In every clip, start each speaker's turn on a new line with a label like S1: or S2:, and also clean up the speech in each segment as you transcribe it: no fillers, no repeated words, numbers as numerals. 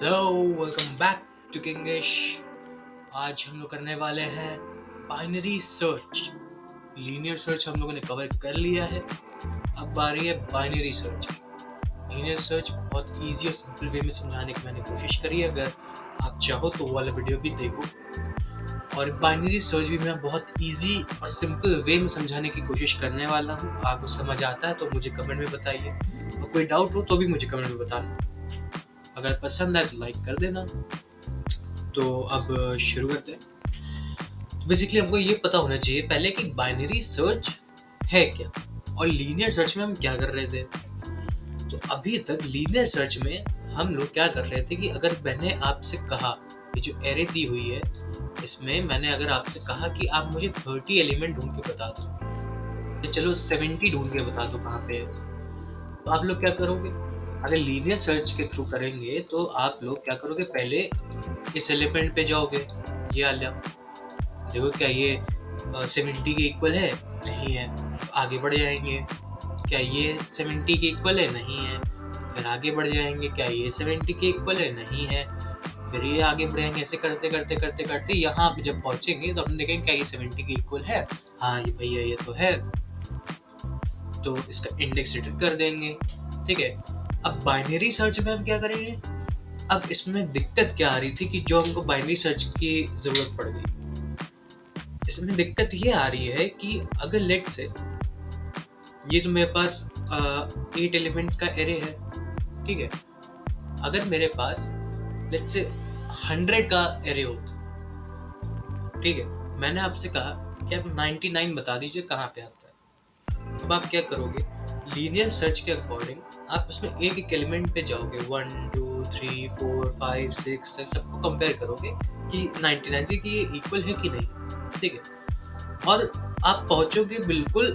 S1: Hello, welcome back to Kinglish. आज हम लोग करने वाले हैं बाइनरी सर्च। लीनियर सर्च हम लोगों ने कवर कर लिया है। अब बारी है बाइनरी सर्च की। लीनियर सर्च बहुत इजी और सिंपल वे में समझाने की मैंने कोशिश करी है। अगर आप चाहो तो वो वाला वीडियो भी देखो। और बाइनरी सर्च भी मैं बहुत इजी और सिंपल वे में समझाने की कोशिश करने वाला हूँ। आपको समझ आता है तो मुझे कमेंट में बताइए, और कोई डाउट हो तो भी मुझे कमेंट में बताना। अगर पसंद आए तो लाइक कर देना। तो अब शुरू करते हैं। तो बेसिकली हमको ये पता होना चाहिए पहले कि बाइनरी सर्च है क्या और लीनियर सर्च में हम क्या कर रहे थे। तो अभी तक लीनियर सर्च में हम लोग क्या कर रहे थे कि अगर मैंने आपसे कहा, ये जो एरे दी हुई है इसमें मैंने अगर आपसे कहा कि आप मुझे 30 एलिमेंट ढूंढ के बता दो, या चलो 70 ढूंढ के बता दो कहाँ पे है, तो आप लोग क्या करोगे? अगर लीनियर सर्च के थ्रू करेंगे तो आप लोग क्या करोगे, पहले इस एलिमेंट पे जाओगे, ये आ लिया, देखो क्या ये 70 के इक्वल है, नहीं है, आगे बढ़ जाएंगे। क्या ये 70 के इक्वल है, नहीं है, फिर आगे बढ़ जाएंगे। क्या ये 70 के इक्वल है, नहीं है, फिर ये आगे बढ़ेंगे। ऐसे करते करते करते करते यहाँ पे जब पहुंचेंगे तो हम देखेंगे क्या ये 70 के इक्वल है, हाँ ये भैया ये तो है, तो इसका इंडेक्स रिटर्न कर देंगे। ठीक है। अब बाइनरी सर्च में हम क्या करेंगे? अब इसमें दिक्कत क्या आ रही थी कि जो हमको बाइनरी सर्च की जरूरत पड़ गई, इसमें दिक्कत ये आ रही है कि अगर लेट से ये तो मेरे पास 8 एलिमेंट्स का एरे है, ठीक है। अगर मेरे पास लेट से 100 का एरे होता, ठीक है, मैंने आपसे कहा कि आप 99 बता दीजिए कहाँ पे आता है। अब आप क्या करोगे? लीनियर सर्च के अकॉर्डिंग आप उसमें एक एक एलिमेंट पे जाओगे, 1 2 3 4 5 6 सबको कंपेयर करोगे कि 99 से कि ये इक्वल है कि नहीं, ठीक है। और आप पहुंचोगे बिल्कुल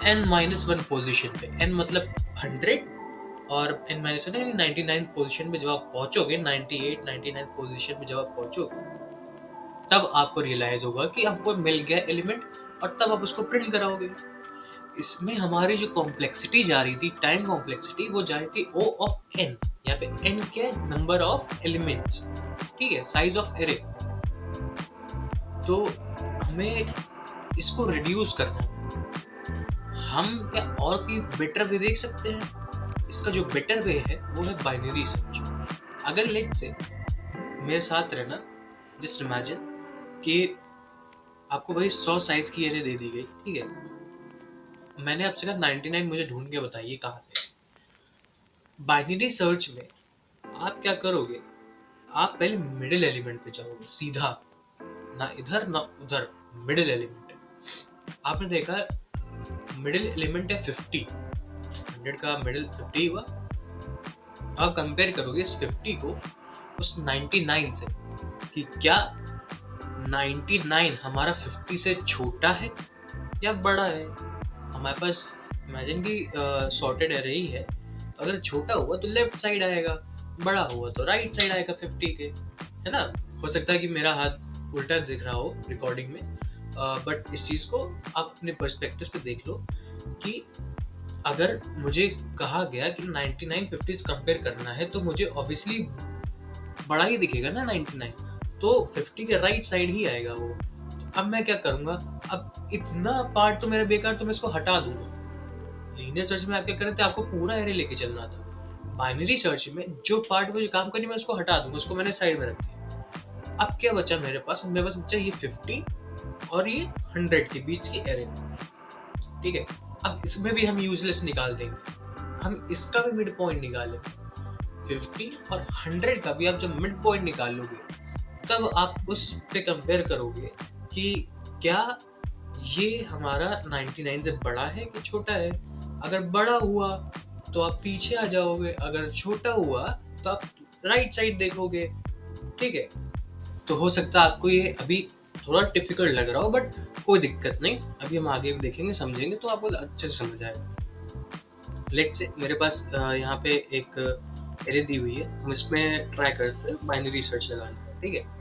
S1: n-1 पोजीशन पे। n मतलब 100 और n-1 यानी 99 पोजीशन पे जब आप पहुंचोगे, 98 99 पोजीशन पे जब आप पहुंचोगे, तब आपको रियलाइज होगा कि आपको मिल गया एलिमेंट, और तब आप उसको प्रिंट कराओगे। इसमें हमारी जो कॉम्प्लेक्सिटी जा रही थी, टाइम कॉम्प्लेक्सिटी, वो जा रही थी O ऑफ n। यहाँ पे n क्या है? नंबर ऑफ एलिमेंट्स, ठीक है, साइज ऑफ एरे। तो हमें इसको रिड्यूस करना है। हम क्या और कोई बेटर वे देख सकते हैं? इसका जो बेटर वे है वो है बाइनरी सर्च। अगर लेट से मेरे साथ रहना, जस्ट इमेजिन कि आपको वही 100 साइज की एरे दे दी गई, ठीक है। मैंने आपसे कहा 99 मुझे ढूंढ के बताइए कहाँ पे। बाइनरी सर्च में आप क्या करोगे? आप पहले मिडिल एलिमेंट पे जाओगे सीधा, ना इधर ना उधर, मिडिल एलिमेंट है। आपने देखा मिडिल एलिमेंट है 50, 100 का मिडिल 50 हुआ। आप कंपेयर करोगे इस 50 को उस 99 से कि क्या 99 हमारा 50 से छोटा है या बड़ा है। हमारे पास इमेजिन की सॉर्टेड एरे ही है, अगर छोटा हुआ तो लेफ्ट साइड आएगा, बड़ा हुआ तो राइट साइड आएगा 50 के, है ना। हो सकता है कि मेरा हाथ उल्टा दिख रहा हो रिकॉर्डिंग में, बट इस चीज को आप अपने पर्सपेक्टिव से देख लो कि अगर मुझे कहा गया कि 99 50 से कंपेयर करना है तो मुझे ऑब्वियसली बड़ा ही दिखेगा ना 99, तो 50 के राइट साइड ही आएगा वो। अब मैं क्या करूंगा? अब इतना पार्ट तो मेरा बेकार, तो मैं इसको हटा दूंगा। लीनियर सर्च में आप क्या कर रहे थे? आपको पूरा एरे लेके चलना था। बाइनरी सर्च में जो पार्ट मुझे काम करनी, मैं उसको हटा दूंगा, उसको मैंने साइड में रख दिया। अब क्या बचा मेरे पास? मेरे पास बचा ये 50 और ये 100 के बीच की एरे, ठीक है। अब इसमें भी हम यूजलेस निकाल देंगे, हम इसका भी मिड पॉइंट निकालें। 50 और 100 का भी आप जब मिड पॉइंट निकालोगे, तब आप उस पे कंपेयर करोगे कि क्या ये हमारा 99 से बड़ा है कि छोटा है। अगर बड़ा हुआ तो आप पीछे आ जाओगे, अगर छोटा हुआ तो आप राइट साइड देखोगे, ठीक है। तो हो सकता है आपको ये अभी थोड़ा डिफिकल्ट लग रहा हो, बट कोई दिक्कत नहीं, अभी हम आगे देखेंगे समझेंगे तो आपको अच्छे से समझ आएगा। लेट से मेरे पास यहाँ पे एक एरे दी हुई है, हम इसमें ट्राई करते हैं बाइनरी सर्च लगाने का, ठीक है।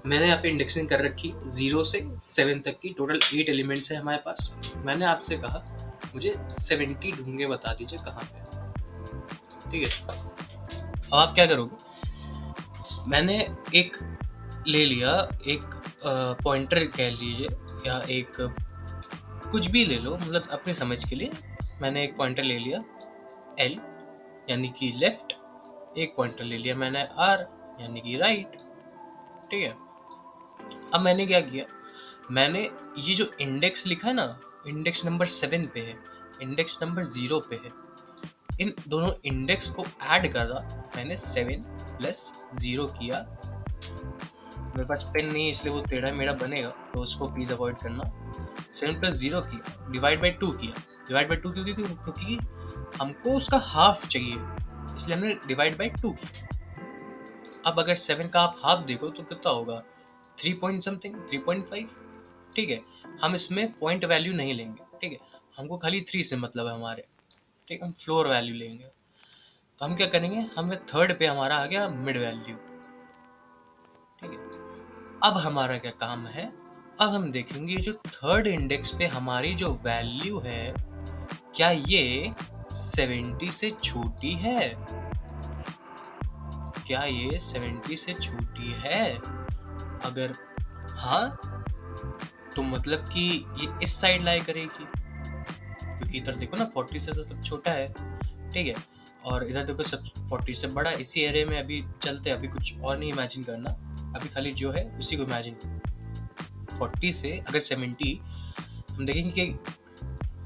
S1: मैंने यहाँ पे इंडेक्सिंग कर रखी 0 से 7 तक की, टोटल 8 एलिमेंट्स है हमारे पास। मैंने आपसे कहा मुझे 70 ढूंढ के बता दीजिए कहाँ पे, ठीक है। अब आप क्या करोगे? मैंने एक ले लिया, एक पॉइंटर कह लीजिए, या एक कुछ भी ले लो, मतलब अपनी समझ के लिए मैंने एक पॉइंटर ले लिया एल यानी कि लेफ्ट, एक पॉइंटर ले लिया मैंने आर यानी कि राइट। ठीक है, अब मैंने क्या किया, मैंने ये जो इंडेक्स लिखा है ना, इंडेक्स नंबर 7 पे है, इंडेक्स नंबर 0 पे है, इन दोनों इंडेक्स को ऐड करा मैंने, 7 प्लस 0 किया। मेरे पास पेन नहीं है इसलिए वो टेढ़ा मेढ़ा बनेगा, तो उसको प्लीज अवॉइड करना। 7 प्लस 0 किया, डिवाइड बाई 2 किया। डिवाइड बाई 2 क्योंकि हमको उसका हाफ चाहिए, इसलिए हमने डिवाइड बाई 2 किया। अब अगर 7 का आप हाफ देखो तो कितना होगा, 3 पॉइंट समथिंग, 3.5। ठीक है, हम इसमें पॉइंट वैल्यू नहीं लेंगे। ठीक है, हमको खाली 3 से मतलब है हमारे। ठीक, हम फ्लोर वैल्यू लेंगे। तो हम क्या करेंगे, हमें थर्ड पे हमारा आ गया मिड वैल्यू। ठीक है, अब हमारा क्या काम है, अब हम देखेंगे जो थर्ड इंडेक्स पे हमारी जो वैल्यू है, क्या ये 70 से छोटी है, क्या ये 70 से छोटी है? अगर हाँ, तो मतलब कि ये इस साइड लाई करेगी, क्योंकि इधर देखो ना 40 से सब छोटा है। ठीक है, और इधर देखो सब 40 से बड़ा। इसी एरिया में अभी चलते, अभी कुछ और नहीं इमेजिन करना, अभी खाली जो है उसी को इमेजिन करो। 40 से अगर 70,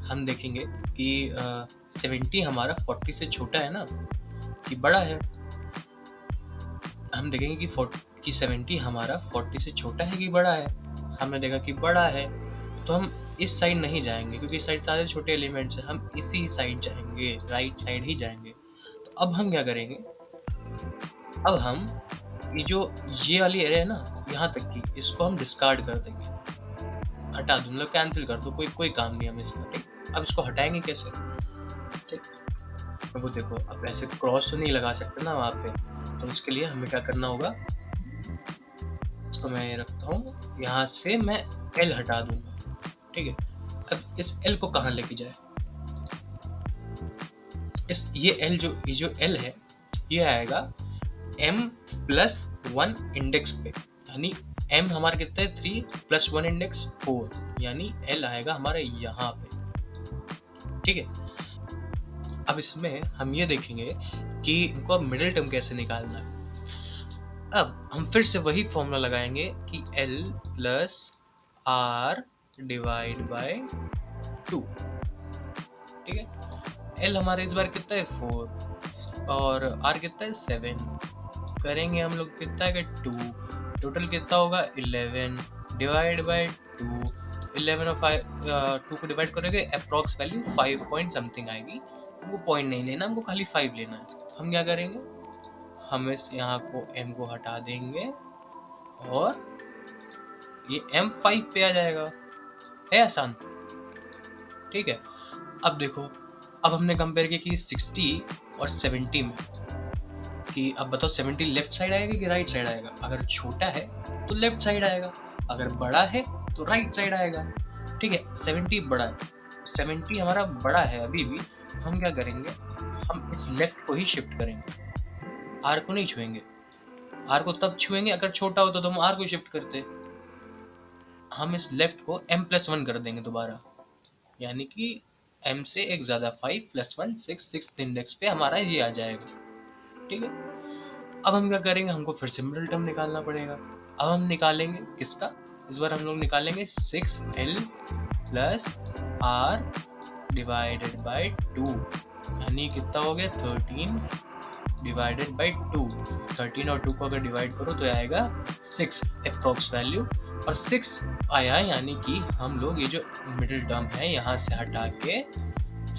S1: हम देखेंगे कि 70 हमारा 40 से छोटा है ना कि बड़ा है। हम देखेंगे कि 70 हमारा 40 से छोटा है कि बड़ा है। हमने देखा कि बड़ा है, तो हम इस साइड नहीं जाएंगे, क्योंकि इस साइड सारे छोटे एलिमेंट्स हैं, हम इसी साइड जाएंगे, राइट साइड ही जाएंगे। तो अब हम क्या करेंगे, अब हम ये वाली एरिया है ना यहाँ तक की, इसको हम डिस्कार्ड कर देंगे, हटा दो, मतलब कैंसिल कर दो, कोई काम नहीं हमें इसका। ठीक, अब इसको हटाएंगे कैसे? ठीक, तो वो देखो, अब ऐसे क्रॉस तो नहीं लगा सकते ना वहाँ पे, तो उसके लिए हमें क्या करना होगा, इसको मैं रखता हूँ, यहाँ से मैं एल हटा दूंगा। ठीक है, अब इस एल को कहाँ लेके जाए, ये जो एल है ये आएगा m प्लस 1 इंडेक्स पे, यानी m हमारा कितना है 3 प्लस 1 इंडेक्स 4, यानी l आएगा हमारे यहाँ पे। ठीक है, अब इसमें हम ये देखेंगे कि इनको अब मिडिल टर्म कैसे निकालना है। अब हम फिर से वही फॉर्मूला लगाएंगे कि l plus R divide by 2। ठीक है, l हमारे इस बार कितना है 4 और r कितना है 7, करेंगे हम लोग कितना है 2, टोटल कितना होगा 11 डिवाइड बाय 2। 11 और 2 को डिवाइड करेंगे, अप्रॉक्स वैल्यू 5 पॉइंट समथिंग आएगी। हमको पॉइंट नहीं लेना, हमको खाली 5 लेना है। हम क्या करेंगे, हम इस यहाँ को m को हटा देंगे और ये m 5 पे आ जाएगा, है आसान। ठीक है, अब देखो, अब हमने कंपेयर किया कि 60 और 70 में, कि अब बताओ 70 लेफ्ट साइड आएगा कि राइट साइड आएगा। अगर छोटा है तो लेफ्ट साइड आएगा, अगर बड़ा है तो राइट साइड आएगा। ठीक है, 70 बड़ा है, 70 हमारा बड़ा है अभी भी। हम क्या करेंगे, हम इस लेफ्ट को ही शिफ्ट करेंगे, आर को नहीं छुएंगे। आर को तब छुएंगे अगर छोटा होता तो हम आर को शिफ्ट करते। हम इस लेफ्ट को m प्लस 1 कर देंगे दोबारा, यानी कि m से एक ज्यादा 5 प्लस 1 6, 6th इंडेक्स पे हमारा ये आ जाएगा। ठीक है, अब हम क्या करेंगे, हमको फिर से मिडिल टर्म निकालना पड़ेगा। अब हम निकालेंगे किसका, इस बार हम लोग निकालेंगे 6l plus are divided by 2, यानी कितना हो गया 13 डिवाइडेड बाई 2। 13 और 2 को अगर डिवाइड करो तो आएगा 6 अप्रॉक्स वैल्यू, और 6 आया, यानी कि हम लोग ये जो मिडिल टर्म है यहाँ से हटा के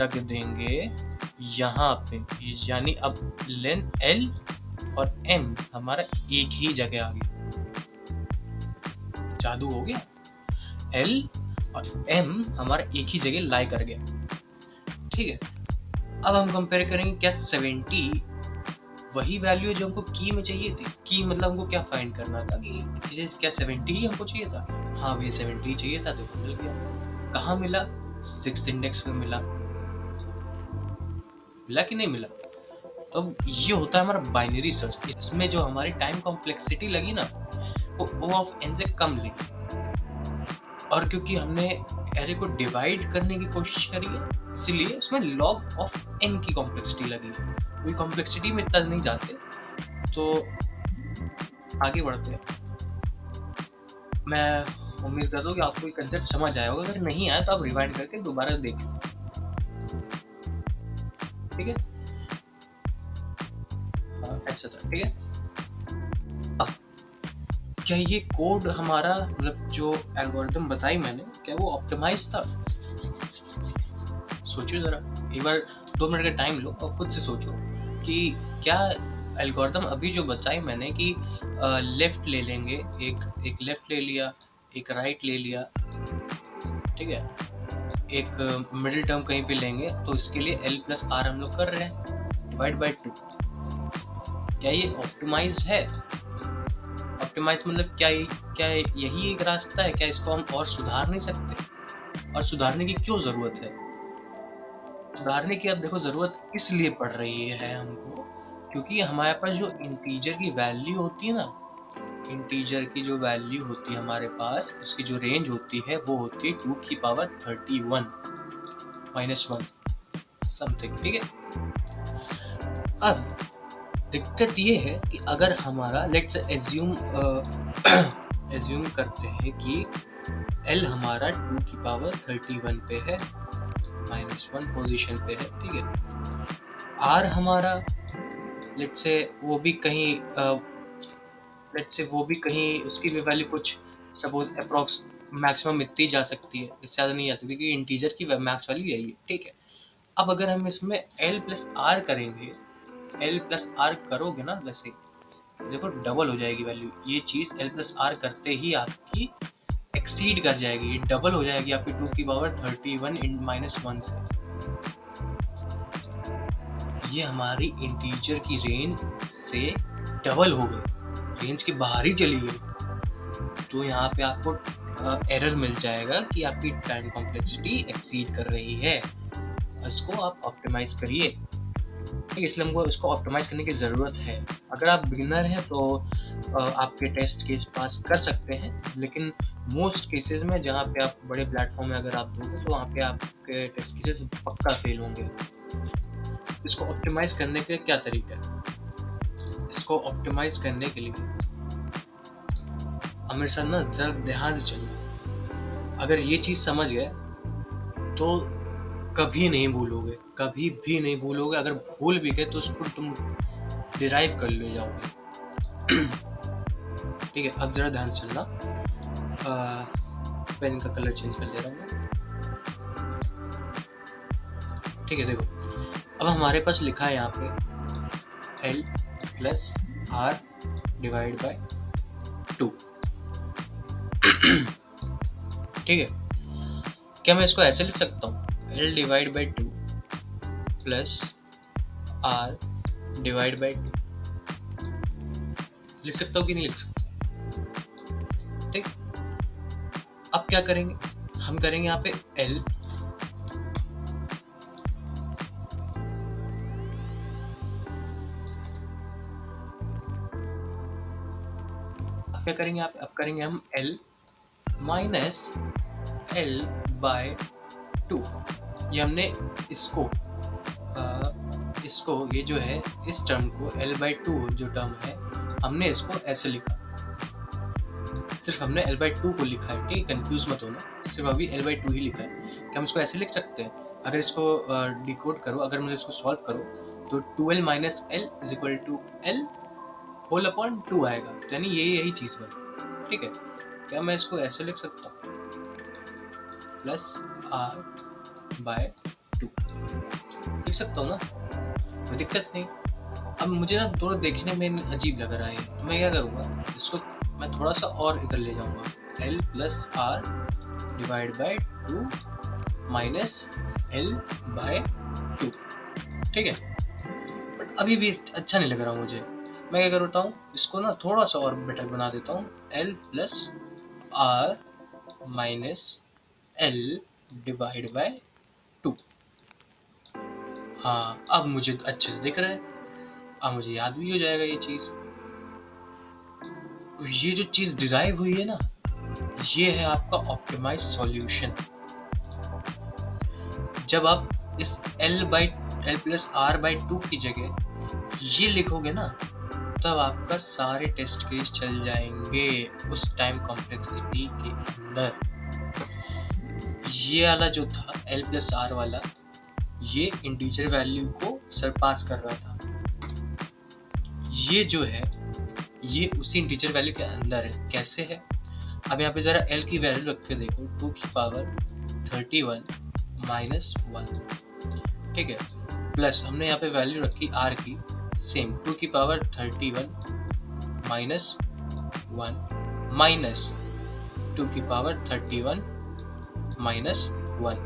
S1: रख देंगे यहाँ पे, यानी अब लेंथ l और m हमारा एक ही जगह आ गया। जादू हो गया, l और m हमारा एक ही जगह लाई कर गया। ठीक है, अब हम कंपेयर करेंगे, क्या 70 वही वैल्यू है जो हमको की में चाहिए थी। की मतलब हमको क्या फाइंड करना था कि क्या 70 ही हमको चाहिए था। हाँ भैया 70 चाहिए था, देखो मिल गया। कहाँ मिला, 6th इंडेक्स में मिला। मिला कि नहीं मिला, तो अब ये होता है हमारा बाइनरी सर्च। इसमें जो हमारी टाइम कॉम्प्लेक्सिटी लगी ना, वो O ऑफ n से कम लगी, और क्योंकि हमने एरे को डिवाइड करने की कोशिश करी है, इसलिए उसमें log ऑफ n की कॉम्प्लेक्सिटी लगी है। कोई कॉम्प्लेक्सिटी में इतना नहीं जाते, तो आगे बढ़ते हैं। मैं उम्मीद करता हूँ कि आपको ये कंसेप्ट समझ आया होगा। अगर नहीं आया तो आप रिवाइंड करके दोबारा देख लो, ठीक है? ऐसा था, ठीक है? अब क्या ये कोड हमारा, मतलब जो एल्गोरिथम बताई मैंने, क्या वो ऑप्टिमाइज था? सोचो जरा एक बार, 2 मिनट का टाइम लो और खुद से सोचो कि क्या एल्गोरिथम अभी जो बताई मैंने कि लेफ्ट ले लेंगे, एक लेफ्ट ले लिया, एक राइट ले लिया, ठीक है, एक मिडिल टर्म कहीं पे लेंगे, तो इसके लिए L प्लस R हम लोग कर रहे हैं डिवाइड बाई 2। क्या ये ऑप्टिमाइज है? ऑप्टिमाइज मतलब क्या यही एक रास्ता है? क्या इसको हम और सुधार नहीं सकते? और सुधारने की क्यों जरूरत है? सुधारने की अब देखो जरूरत इसलिए पड़ रही है हमको, क्योंकि हमारे पास जो इंटीजर की वैल्यू होती है ना, इंटीजर की जो वैल्यू होती है हमारे पास, उसकी जो रेंज होती है वो होती है 2 की पावर 31 माइनस 1 समथिंग, ठीक है? अब दिक्कत ये है कि अगर हमारा लेट्स एज्यूम एज्यूम करते हैं कि L हमारा 2 की पावर 31 पे है, माइनस 1 पोजीशन पे है, ठीक है? R हमारा लेट्स से वो भी कहीं उसकी भी वैल्यू कुछ सपोज अप्रोक्स मैक्सिमम इतनी जा सकती है, इससे ज़्यादा नहीं जा सकती, क्योंकि इंटीजर की मैक्स वैल्यू यही है, ठीक है? अब अगर हम इसमें L प्लस R करेंगे, L प्लस R करोगे ना, जैसे देखो डबल हो जाएगी वैल्यू। ये चीज़ L प्लस R करते ही आपकी एक्सीड कर जाएगी, ये डबल हो जाएगी आपकी 2 की पावर 31 इन माइनस 1 से। ये हमारी इंटीजर की रेंज से डबल हो गई, रेंज के बाहर ही चली गई। तो यहाँ पे आपको एरर मिल जाएगा कि आपकी टाइम कॉम्प्लेक्सिटी एक्सीड कर रही है। इसको आप ऑप्टिमाइज करिए, ठीक है? इसलिए हमको इसको ऑप्टिमाइज करने की ज़रूरत है। अगर आप बिगिनर हैं तो आपके टेस्ट केस पास कर सकते हैं, लेकिन मोस्ट केसेस में जहाँ पे आप बड़े प्लेटफॉर्म में अगर आप दोगे, तो वहाँ पे आपके टेस्ट केसेस पक्का फेल होंगे। इसको ऑप्टिमाइज करने के लिए क्या तरीका है? इसको ऑप्टिमाइज करने के लिए हमारे साथ ना जरा ध्यान से चलिए। अगर ये चीज़ समझ गए तो कभी नहीं भूलोगे, कभी भी नहीं भूलोगे। अगर भूल भी गए तो उसको तुम डिराइव कर ले जाओगे। ठीक है, अब जरा ध्यान से चलना। पेन का कलर चेंज कर ले रहा हूँ, ठीक है? देखो, अब हमारे पास लिखा है यहाँ पे L plus R divide by 2, ठीक है? क्या मैं इसको ऐसे लिख सकता हूँ? L divide by 2 plus R divide by 2, लिख सकता हूँ कि नहीं लिख सकता? ठीक, अब क्या करेंगे? हम करेंगे यहाँ पे L क्या करेंगे यहाँ पे? अब करेंगे हम L माइनस L बाय 2। ये हमने इसको ये जो है, इस टर्म को L बाई 2 जो टर्म है, हमने इसको ऐसे लिखा। सिर्फ हमने L बाई 2 को लिखा है, ठीक है? कंफ्यूज मत होना, सिर्फ अभी L बाई 2 ही लिखा है। क्या हम इसको ऐसे लिख सकते हैं? अगर इसको डिकोड करो, अगर मैं इसको सॉल्व करो, तो 2L minus L is equal to L whole upon 2 आएगा। तो यानी यही चीज़ बनी, ठीक है? क्या मैं इसको ऐसे लिख सकता हूँ? प्लस R बाय 2 लिख सकता हूँ ना, कोई दिक्कत नहीं। अब मुझे ना थोड़ा देखने में अजीब लग रहा है, तो मैं क्या करूँगा, इसको मैं थोड़ा सा और इधर ले जाऊँगा। L plus R divide by 2 minus L by 2, ठीक है? बट अभी भी अच्छा नहीं लग रहा मुझे। मैं क्या करता हूँ, इसको ना थोड़ा सा और बेटर बना देता हूँ। L plus R minus L divide by 2। हाँ, अब मुझे अच्छे से दिख रहा है। अब मुझे याद भी हो जाएगा ये चीज। ये जो चीज डिराइव हुई है ना, ये है आपका ऑप्टिमाइज सॉल्यूशन। जब आप इस L प्लस R बाई 2 की जगह ये लिखोगे ना, तब आपका सारे टेस्ट केस चल जाएंगे उस टाइम कॉम्प्लेक्सिटी के अंदर। ये वाला जो था L प्लस R वाला, ये इंटीजर वैल्यू को सरपास कर रहा था। ये जो है ये उसी इंटीजर वैल्यू के अंदर है। कैसे है? अब यहाँ पे जरा L की वैल्यू रख के देखो, 2 की पावर 31 माइनस 1, ठीक है, प्लस हमने यहाँ पे वैल्यू रखी R की सेम 2 की पावर 31 माइनस 1 माइनस 2 की पावर 31 माइनस 1,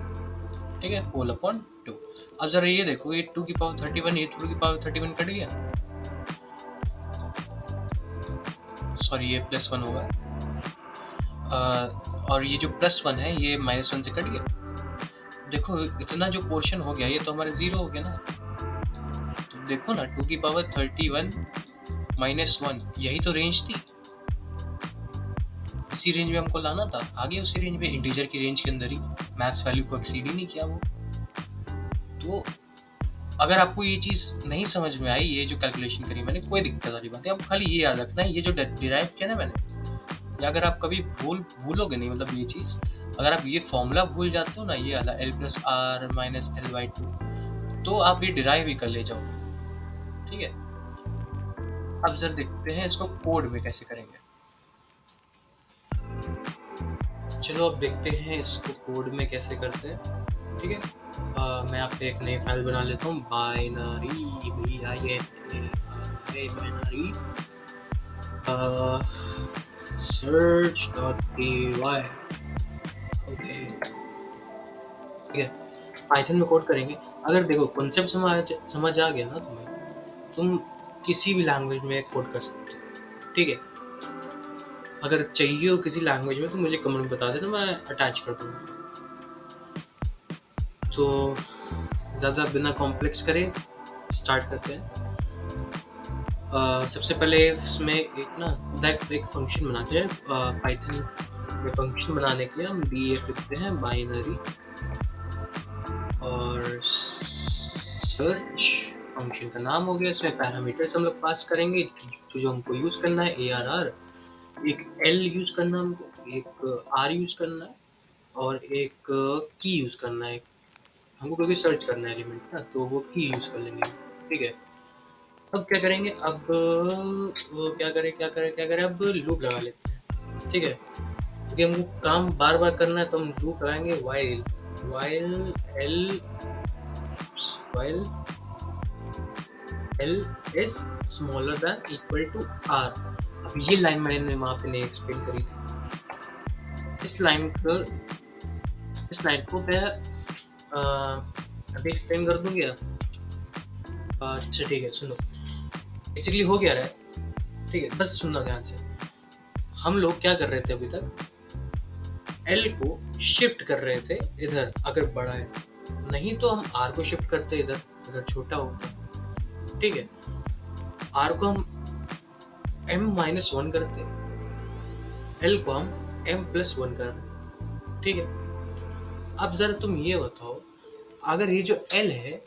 S1: ठीक है, होल अपॉन 2। अब जरा ये देखो, ये 2 की पावर 31, ये 2 की पावर 31 कट गया, सॉरी ये प्लस 1 होगा, और ये जो प्लस 1 है ये माइनस 1 से कट गया। देखो इतना जो पोर्शन हो गया ये तो हमारे 0 हो गया ना। तो देखो ना 2 की पावर 31 माइनस 1, यही तो रेंज थी, इसी रेंज में हमको लाना था। आगे उसी रेंज में इंटीजर की रेंज के अंदर ही, मैक्स वैल्यू को एक्सीड ही नहीं किया वो। तो अगर आपको ये चीज नहीं समझ में आई, ये जो कैलकुलेशन करी मैंने, कोई दिक्कत वाली बात है, आपको खाली ये याद रखना है, ये जो डिराइव किया ना मैंने, या अगर आप कभी भूलोगे नहीं, मतलब ये चीज अगर आप ये फॉर्मूला भूल जाते हो ना, ये वाला L plus R minus L by 2, तो आप ये डिराइव ही कर ले जाओ, ठीक है। अब जरा देखते हैं इसको कोड में कैसे करेंगे। चलो अब देखते हैं इसको कोड में कैसे करते हैं, ठीक है। मैं आप पे एक नई फाइल बना लेता हूँ, बाइनरी बाइनरी search.py, ओके, ठीक है, पाइथन में कोड करेंगे। अगर देखो कॉन्सेप्ट समझ आ गया ना तुम्हें, तुम किसी भी लैंग्वेज में कोड कर सकते हो, ठीक है। अगर चाहिए हो किसी लैंग्वेज में तो मुझे कमेंट में बता देना, मैं अटैच कर दूंगा। तो ज़्यादा बिना कॉम्प्लेक्स करे स्टार्ट करते हैं। सबसे पहले इसमें एक फंक्शन बनाते हैं। पाइथन में फंक्शन बनाने के लिए हम df लिखते हैं, बाइनरी और सर्च फंक्शन का नाम हो गया। इसमें पैरामीटर्स हम लोग पास करेंगे जो हमको यूज करना है, ARR, एक L यूज करना है हमको, एक R यूज करना है और एक की यूज करना है हमको, क्योंकि सर्च करना है एलिमेंट ना, तो वो की यूज कर लेंगे, ठीक है। अब क्या करेंगे, अब क्या करें, अब लूप लगा लेते हैं, ठीक है, क्योंकि हमको काम बार बार करना है, तो हम लूप लगाएंगे while L is smaller than equal to R। अब ये लाइन मैंने वहाँ पे नहीं एक्सप्लेन करी थी। इस लाइन को मैं अभी एक्सप्लेन कर दूंगी। अच्छा ठीक है, सुनो, बेसिकली हो गया रहा है, ठीक है, बस सुनना ध्यान से। हम लोग क्या कर रहे थे अभी तक, L को शिफ्ट कर रहे थे इधर अगर बड़ा है, नहीं तो हम R को शिफ्ट करते इधर अगर छोटा होता, ठीक है। R को हम m-1 करते, L को हम m+1 कर रहे, ठीक है। अब जरा तुम ये बताओ, अगर ये जो L है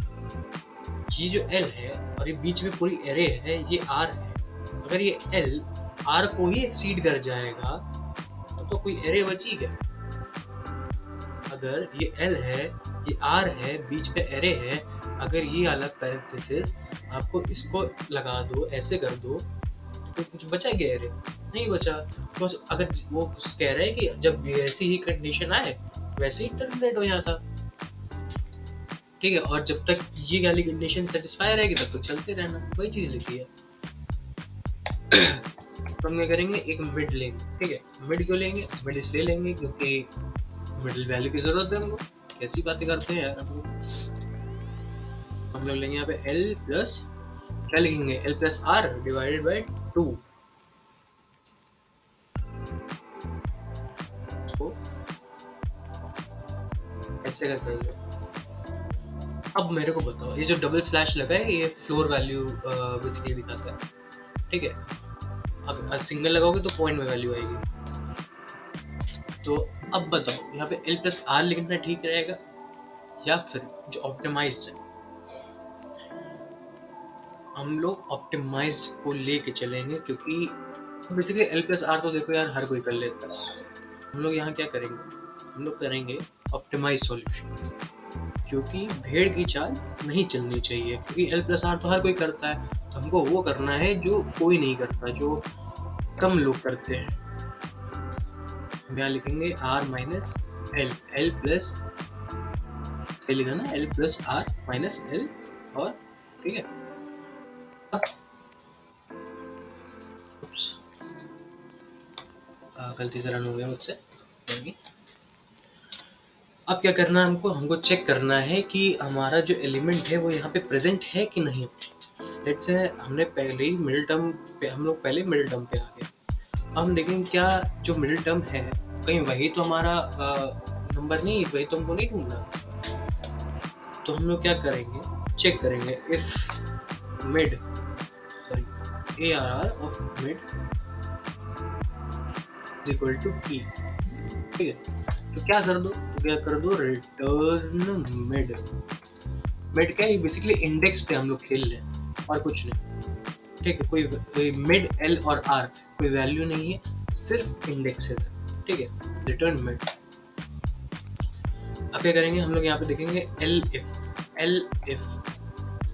S1: और ये बीच में पूरी एरे है, ये R है, अगर ये L R को ही एक्सीड कर जाएगा तो कोई एरे बची क्या? अगर ये L है, ये R है, बीच पे एरे है, अगर ये अलग पैरेंथेसिस आपको इसको लगा दो, ऐसे कर दो, तो कुछ बचा क्या एरे? नहीं बचा। तो अगर वो कह रहे हैं कि जब ऐसी ही कंडीशन आए वैसे ही टर्मिनेट हो जाता, ठीक है, और जब तक ये वाली कंडीशन सेटिस्फाई रहेगी तब तक चलते रहना, वही चीज लिखी है। तो हम क्या करेंगे, एक मिड लेंगे, ठीक है। मिड क्यों लेंगे? मिड इसलिए लेंगे क्योंकि मिडिल वैल्यू की जरूरत है हमको। कैसी बातें करते हैं यार हम लोग लेंगे यहाँ पे L प्लस, क्या लिखेंगे, L plus R divided by 2। तो ऐसे कर देंगे, अब मेरे को बताओ, ये जो डबल स्लैश लगा है ये फ्लोर वैल्यू बेसिकली दिखाता है, ठीक है। अब सिंगल लगाओगे तो पॉइंट में वैल्यू आएगी। तो अब बताओ यहाँ पे L प्लस आर लिखना ठीक रहेगा या फिर जो ऑप्टिमाइज्ड है, हम लोग ऑप्टिमाइज्ड को लेके चलेंगे, क्योंकि बेसिकली L प्लस आर तो देखो यार हर कोई कर लेता है। हम लोग यहाँ क्या करेंगे, हम लोग करेंगे ऑप्टिमाइज सॉल्यूशन, क्योंकि भेड़ की चाल नहीं चलनी चाहिए, क्योंकि L प्लस आर तो हर कोई करता है, तो हमको वो करना है जो कोई नहीं करता, जो कम लोग करते हैं। हम यहाँ लिखेंगे R minus L, L plus लिखा ना, L plus R minus L, और ठीक है। गलती से रन हो गया मुझसे। अब क्या करना है हमको, हमको चेक करना है कि हमारा जो एलिमेंट है वो यहाँ पे प्रेजेंट है कि नहीं। लेट्स से हमने पहले ही मिडिल टर्म पे, हम लोग पहले मिडिल टर्म पे आ गए। हम देखेंगे क्या जो मिडिल टर्म है कहीं वही तो हमारा नंबर नहीं, वही तो हमको नहीं ढूंढना। तो हम लोग क्या करेंगे, चेक करेंगे if mid sorry ARR of mid is equal to p, ठीक है। तो क्या कर दो रिटर्न मिड। मिड क्या है, बेसिकली इंडेक्स पे हम लोग खेल रहे हैं और कुछ नहीं, ठीक है। कोई मिड L और R कोई वैल्यू नहीं है, सिर्फ इंडेक्सेस है, ठीक है। Return mid. अब क्या करेंगे, हम लोग यहाँ पे देखेंगे L if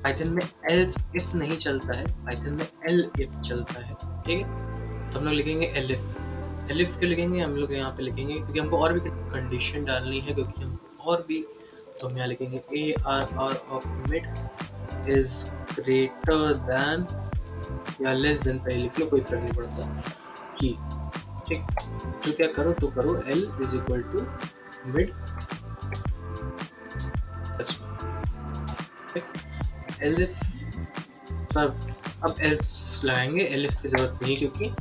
S1: पाइथन में else if नहीं चलता है, पाइथन में L if चलता है, ठीक है। तो हम लोग लिखेंगे L if क्यों लिखेंगे, हम लोग यहाँ पे लिखेंगे क्योंकि हमको और भी कंडीशन डालनी है, क्योंकि हम और भी, तो हम यहाँ लिखेंगे ARR of mid is greater than या लेस देन, पहले लिख लो कोई फर्क नहीं पड़ता कि, ठीक। तो क्या करो, तो करो L is equal to mid elif पर। अब एल्स लगाएंगे, एलिफ की जरूरत नहीं, क्योंकि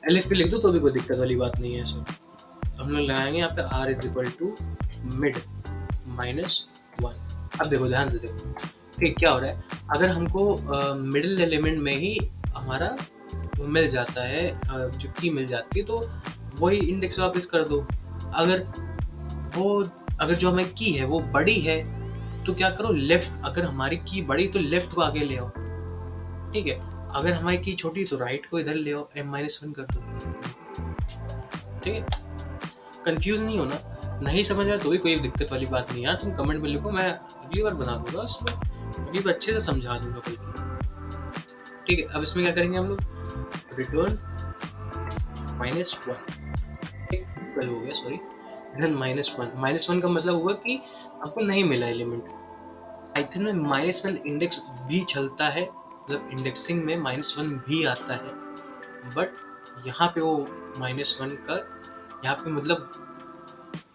S1: एलिफ भी लिख दो तो भी कोई दिक्कत वाली बात नहीं है ऐसा। तो हम लोग लगाएंगे यहाँ पे R is equal to mid minus 1। अब देखो ध्यान से देखो, ठीक क्या हो रहा है, अगर हमको मिडिल एलिमेंट में ही हमारा मिल जाता है, जो की मिल जाती है, तो वही इंडेक्स वापस कर दो। अगर जो हमें की है वो बड़ी है तो क्या करो, लेफ्ट, अगर हमारी की बड़ी तो लेफ्ट को आगे ले आओ, ठीक है। अगर हमारी की छोटी तो राइट को इधर ले आओ, M-1 कर दो, ठीक है। कंफ्यूज नहीं होना, नहीं समझ में तो भी कोई दिक्कत वाली बात नहीं यार, तुम कमेंट में लिखो, मैं अगली बार बना दूंगा उसमें, अगली बार अच्छे से समझा दूंगा बल्कि, ठीक है। अब इसमें क्या करेंगे हम लोग, रिटर्न -1, ठीक हो गया, सॉरी, रिटर्न -1 का मतलब हुआ कि आपको नहीं मिला एलिमेंट। पाइथन में -1 इंडेक्स भी चलता है, मतलब इंडेक्सिंग में -1 भी आता है, बट यहाँ पे वो -1 का यहाँ पे मतलब,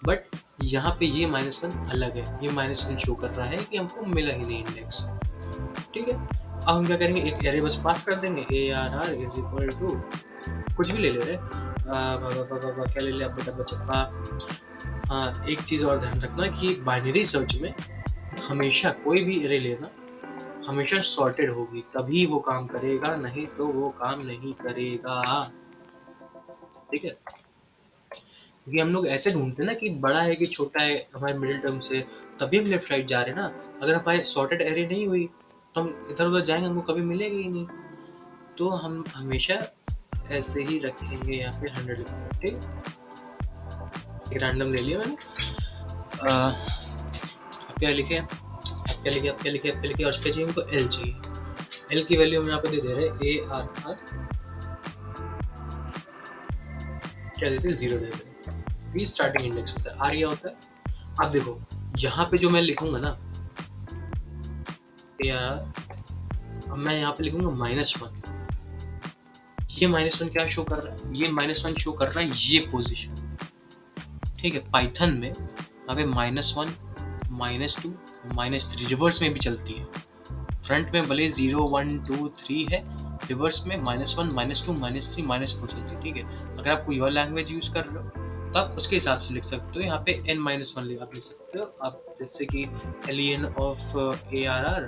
S1: बट यहाँ पे ये -1 अलग है, ये -1 शो कर रहा है कि हमको मिला ही नहीं इंडेक्स, ठीक है। अब हम क्या करेंगे, एक एरे बस पास कर देंगे, ARR इज इक्वल टू कुछ भी ले ले रहे, क्या ले ले आप बच्चा। हाँ, एक चीज़ और ध्यान रखना कि बाइनरी सर्च में हमेशा कोई भी एरे लेना हमेशा सॉर्टेड होगी, तभी वो काम करेगा, नहीं तो वो काम नहीं करेगा, ठीक है। क्योंकि हम लोग ऐसे ढूंढते हैं ना कि बड़ा है कि छोटा है हमारे मिडिल टर्म से, तभी हम लेफ्ट राइट जा रहे हैं ना। अगर हमारे सॉर्टेड एरे नहीं हुई तो हम इधर उधर जाएंगे, हमको कभी मिलेगा ही नहीं। तो हम हमेशा ऐसे ही रखेंगे, यहाँ पे 100 लिखा, ठीक। एक रैंडम ले लिया मैंने। अब क्या लिखे, और उसके चाहिए हमको L चाहिए। L की वैल्यू हम यहाँ पे दे रहे हैं ARR, क्या देते हैं, 0 दे रहे हैं। B स्टार्टिंग इंडेक्स होता है, R क्या होता है। अब देखो यहाँ पे जो मैं लिखूंगा ना ARR, अब मैं यहाँ पे लिखूंगा -1। ये -1 क्या शो कर रहा है, ये -1 शो कर रहा है ये पोजीशन, ठीक है। पाइथन में यहाँ पे -1, -2, -3 रिवर्स में भी चलती है। फ्रंट में भले 0, 1, 2, 3 है, रिवर्स में -1, -2, -3, -4 चलती है, ठीक है। अगर आप कोई और लैंग्वेज यूज कर रहे हो तो आप उसके हिसाब से लिख सकते हो। यहाँ पे n-1 आप लिख सकते हो। आप जैसे कि len ऑफ ARR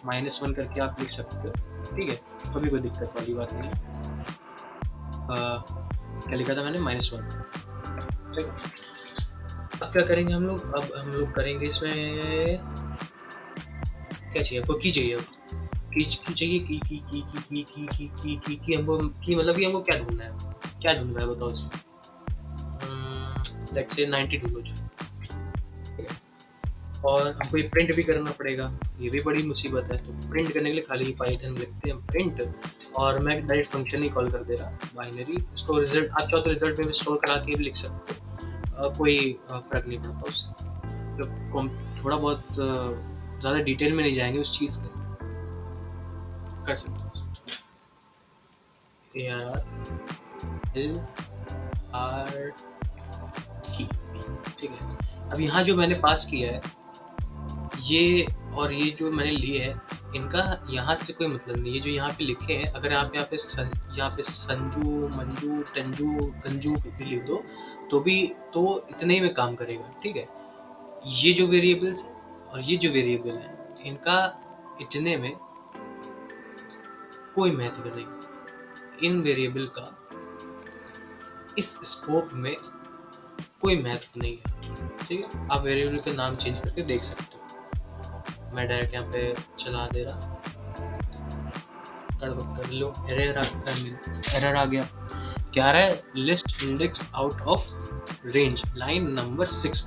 S1: -1 करके आप लिख सकते हो, ठीक है। तो भी कोई दिक्कत वाली बात नहीं है। क्या लिखा था मैंने? -1, ठीक है। अब क्या करेंगे हम लोग? अब हम लोग करेंगे इसमें क्या चाहिए आपको? की चाहिए की चाहिए की हमको की मतलब कि हमको क्या ढूंढना है? क्या ढूंढना है बताओ इसमें? लेट्स से 90 ढूंढो जो, ठीक है। और हमको ये प्रिंट भी करना पड़ेगा, ये भी बड़ी मुसीबत है। तो प्रिंट करने के लिए खाली पाइथन लिखते हैं प्रिंट, और मैं डायरेक्ट फंक्शन ही कॉल कर दे रहा बाइनरी। इसको रिजल्ट आप चाहो तो रिजल्ट में भी स्टोर करा के भी लिख सकते हो, कोई फर्क नहीं पड़ता उससे। तो थोड़ा बहुत ज़्यादा डिटेल में नहीं जाएंगे उस चीज़ के, कर सकते हो। ठीक है। अब यहाँ जो मैंने पास किया है ये, और ये जो मैंने लिए है, इनका यहाँ से कोई मतलब नहीं है। जो यहाँ पे लिखे हैं, अगर आप यहाँ पे संजू, मंजू, टंजू, गंजू भी लिख दो तो इतने ही में काम करेगा, ठीक है। ये जो वेरिएबल्स और ये जो वेरिएबल है, इनका इतने में कोई महत्व नहीं। इन वेरिएबल का इस स्कोप में कोई महत्व नहीं है, ठीक है। आप वेरिएबल के नाम चेंज करके देख सकते हो। मैं डायरेक्ट यहाँ पे चला दे रहा, कर लो। एरर आ गया। क्या आ रहा है? List index out of range, line number 6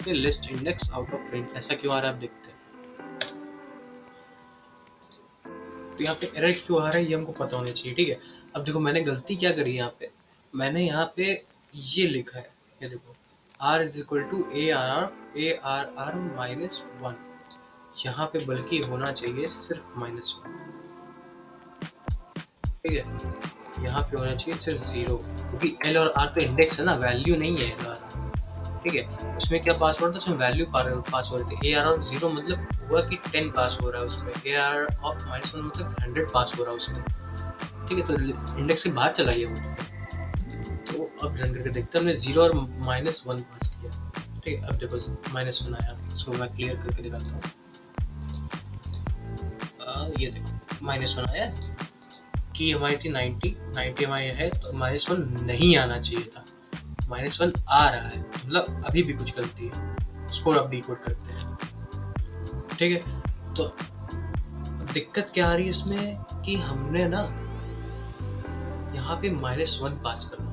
S1: पे list index out of range. ऐसा क्यों आ रहा है आप देखते हैं। तो यहाँ पे एरर क्यों आ रहा है ये हमको पता होना चाहिए, ठीक है। अब देखो मैंने गलती क्या करी यहाँ पे, मैंने यहाँ पे ये लिखा है, ये देखो r is equal to ARR -1। यहाँ पे बल्कि होना चाहिए सिर्फ -1, ठीक है। यहाँ पे होना चाहिए सिर्फ 0, क्योंकि L और R तो इंडेक्स है ना, वैल्यू नहीं है L और R, ठीक है। उसमें क्या पासवर्ड था? उसमें वैल्यू पासवर्ड थे। ARR 0 मतलब हुआ कि 10 पास हो रहा है उसमें, ARR ऑफ -1 मतलब 100 पास हो रहा है उसमें, ठीक है। तो इंडेक्स से बाहर चला गया वो। तो अब रन करके देखते हैं, हमने 0 और -1 पास किया, ठीक है। अब देखो -1 आया, इसको मैं क्लियर करके दिखाता हूँ। ये देखो -1 आया, की हमारी थी 90 हमारी है, तो -1 नहीं आना चाहिए था, -1 आ रहा है, मतलब अभी भी कुछ गलती है। इसको अब डिकोड करते हैं, ठीक है। तो दिक्कत क्या आ रही है इसमें कि हमने ना यहाँ पे -1 पास करना।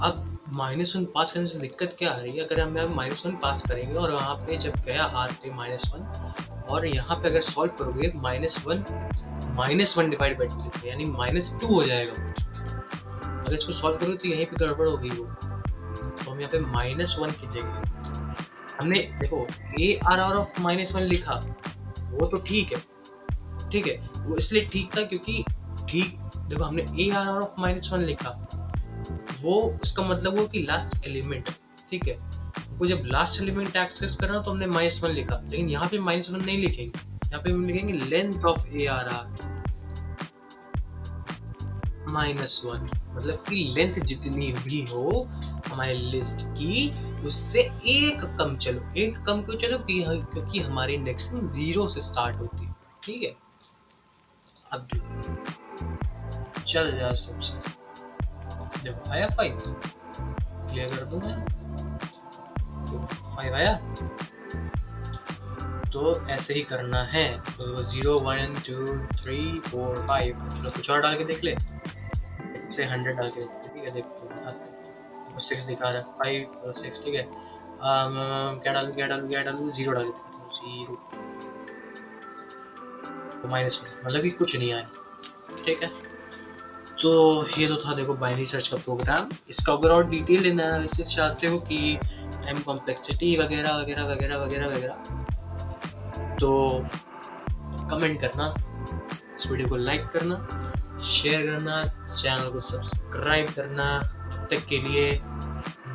S1: अब -1 पास करने से दिक्कत क्या आ रही है? अगर हम यहाँ -1 पास करेंगे और वहाँ पे जब गया R पे -1, और यहाँ पे अगर सॉल्व करोगे -1 डिवाइड बाई 2 यानी -2 हो जाएगा। अगर इसको सॉल्व करोगे तो यहीं पे गड़बड़ होगी वो। तो हम यहाँ पे -1 की जगह हमने देखो ARR ऑफ -1 लिखा, वो तो ठीक है। वो इसलिए ठीक था क्योंकि देखो हमने ARR ऑफ -1 लिखा, वो उसका मतलब वो कि लास्ट एलिमेंट, ठीक है। वो जब लास्ट एलिमेंट एक्सेस कर रहा हो तो हमने -1 लिखा, लेकिन यहाँ पे -1 नहीं लिखेंगे, यहाँ पे हम लिखेंगे लेंथ ऑफ ARR -1, मतलब कि लेंथ जितनी भी हो हमारी लिस्ट की, उससे एक कम चलो। एक कम क्यों चलो? क्योंकि हमारी इंडेक्सिंग 0 से स्टार्ट होती है, ठीक है। अब चल जा सबसे, देखो आया 5, क्लियर कर दूं मैं, 5 आया। तो ऐसे ही करना है। तो 0 1 2 3 4 5, चलो कुछ और डाल के देख ले, इससे 100 डाल के देखते, ठीक है। देखो 6 दिखा रहा है, 5 और 6, ठीक है। क्या डालूं 0 डाल के देखते हैं, 0 तो -1, मतलब कि कुछ नहीं आया, ठीक है। तो ये तो था देखो बाइनरी सर्च का प्रोग्राम। इसका अगर और डिटेल एनालिसिस चाहते हो कि टाइम कॉम्प्लेक्सिटी वगैरह वगैरह वगैरह वगैरह वगैरह, तो कमेंट करना, इस वीडियो को लाइक करना, शेयर करना, चैनल को सब्सक्राइब करना। तब तक के लिए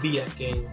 S1: बी अ किंग।